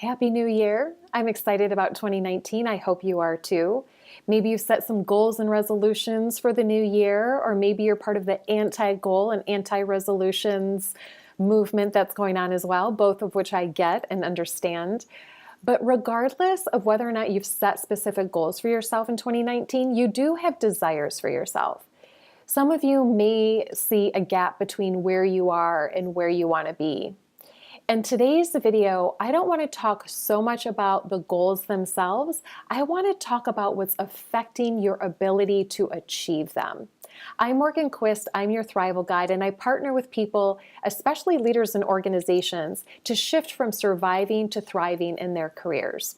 Happy New Year. I'm excited about 2019. I hope you are too. Maybe you've set some goals and resolutions for the new year, or maybe you're part of the anti-goal and anti-resolutions movement that's going on as well, both of which I get and understand. But regardless of whether or not you've set specific goals for yourself in 2019, you do have desires for yourself. Some of you may see a gap between where you are and where you want to be. In today's video, I don't want to talk so much about the goals themselves. I want to talk about what's affecting your ability to achieve them. I'm Morgan Quist, I'm your Thrival Guide, and I partner with people, especially leaders and organizations, to shift from surviving to thriving in their careers.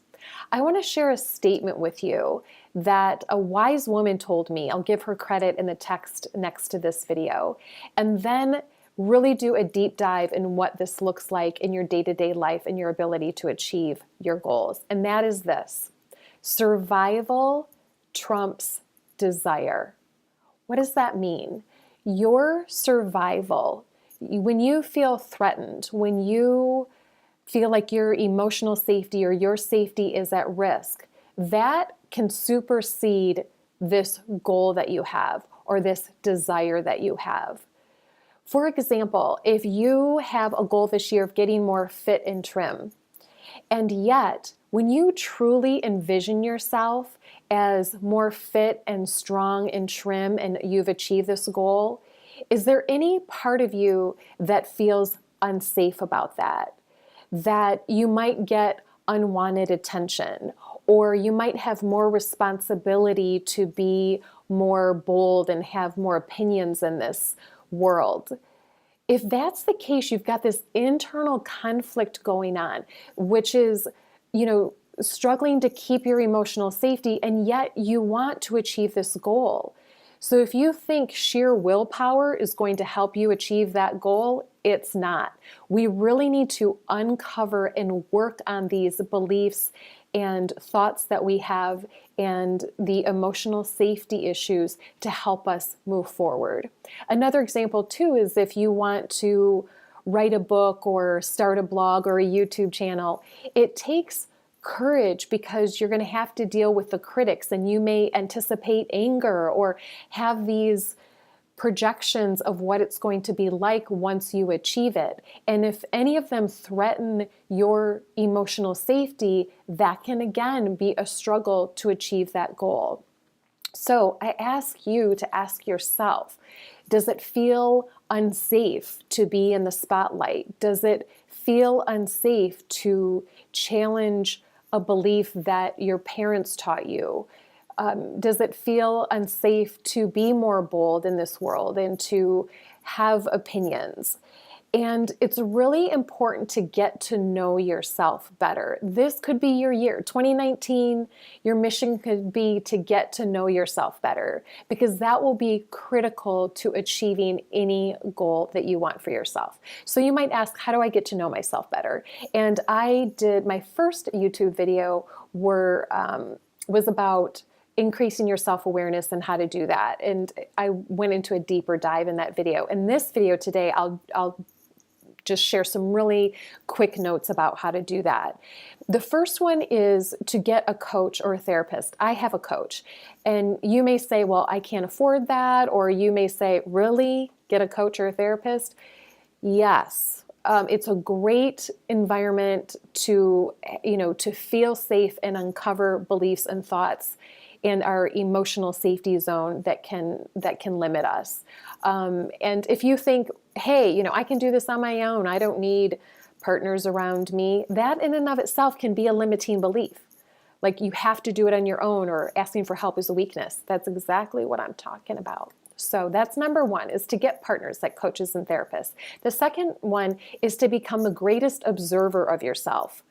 I want to share a statement with you that a wise woman told me. I'll give her credit in the text next to this video, and then really do a deep dive in what this looks like in your day-to-day life and your ability to achieve your goals. And that is this: survival trumps desire. What does that mean? Your survival, when you feel threatened, when you feel like your emotional safety or your safety is at risk, that can supersede this goal that you have or this desire that you have. For example, if you have a goal this year of getting more fit and trim, and yet when you truly envision yourself as more fit and strong and trim and you've achieved this goal, is there any part of you that feels unsafe about that? That you might get unwanted attention, or you might have more responsibility to be more bold and have more opinions in this world? If that's the case, you've got this internal conflict going on, which is, struggling to keep your emotional safety, and yet you want to achieve this goal. So if you think sheer willpower is going to help you achieve that goal, it's not. We really need to uncover and work on these beliefs and thoughts that we have and the emotional safety issues to help us move forward. Another example too is if you want to write a book or start a blog or a YouTube channel, it takes courage because you're going to have to deal with the critics, and you may anticipate anger or have these projections of what it's going to be like once you achieve it. And if any of them threaten your emotional safety, that can again be a struggle to achieve that goal. So I ask you to ask yourself, does it feel unsafe to be in the spotlight? Does it feel unsafe to challenge a belief that your parents taught you? Does it feel unsafe to be more bold in this world and to have opinions? And it's really important to get to know yourself better. This could be your year. 2019, your mission could be to get to know yourself better, because that will be critical to achieving any goal that you want for yourself. So you might ask, how do I get to know myself better? And I did my first YouTube video was about increasing your self-awareness and how to do that. And I went into a deeper dive in that video. In this video today, I'll just share some really quick notes about how to do that. The first one is to get a coach or a therapist. I have a coach, and you may say, well, I can't afford that. Or you may say, really? Get a coach or a therapist? Yes. It's a great environment to feel safe and uncover beliefs and thoughts and our emotional safety zone that can limit us. And if you think, hey, I can do this on my own, I don't need partners around me, that in and of itself can be a limiting belief. Like you have to do it on your own, or asking for help is a weakness. That's exactly what I'm talking about. So that's number one, is to get partners like coaches and therapists. The second one is to become the greatest observer of yourself.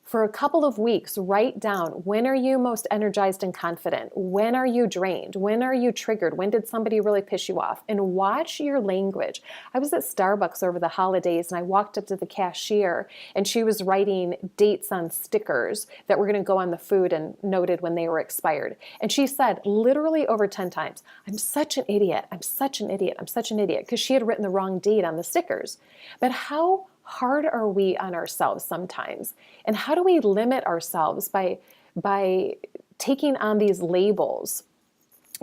For a couple of weeks, write down, when are you most energized and confident? When are you drained? When are you triggered? When did somebody really piss you off? And watch your language. I was at Starbucks over the holidays, and I walked up to the cashier, and she was writing dates on stickers that were going to go on the food and noted when they were expired. And she said literally over 10 times, I'm such an idiot. I'm such an idiot. I'm such an idiot. Because she had written the wrong date on the stickers. But how hard are we on ourselves sometimes? And how do we limit ourselves by taking on these labels?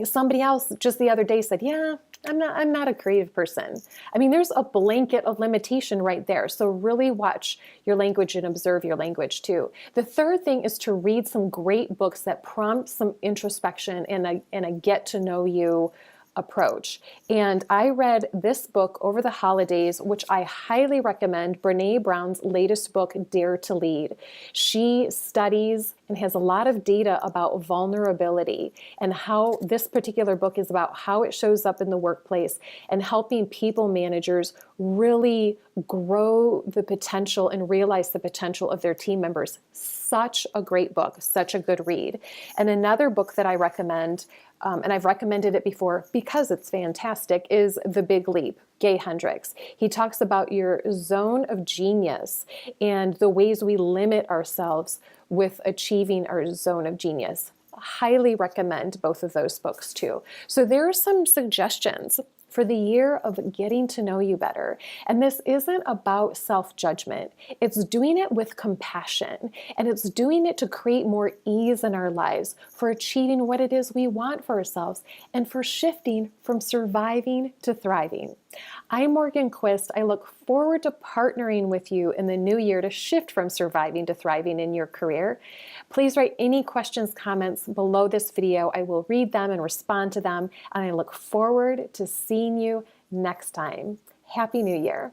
Somebody else just the other day said, yeah, I'm not a creative person. I mean, there's a blanket of limitation right there. So really watch your language and observe your language too. The third thing is to read some great books that prompt some introspection and a get to know you approach. And I read this book over the holidays, which I highly recommend, Brene Brown's latest book, Dare to Lead. She studies and has a lot of data about vulnerability and how this particular book is about how it shows up in the workplace and helping people managers really grow the potential and realize the potential of their team members. Such a great book, such a good read. And another book that I recommend, and I've recommended it before because it's fantastic, is The Big Leap, Hendricks. He talks about your zone of genius and the ways we limit ourselves with achieving our zone of genius. Highly recommend both of those books too. So there are some suggestions for the year of getting to know you better. And this isn't about self-judgment. It's doing it with compassion, and it's doing it to create more ease in our lives for achieving what it is we want for ourselves and for shifting from surviving to thriving. I'm Morgan Quist. I look forward to partnering with you in the new year to shift from surviving to thriving in your career. Please write any questions, comments below this video. I will read them and respond to them, and I look forward to seeing you next time. Happy New Year.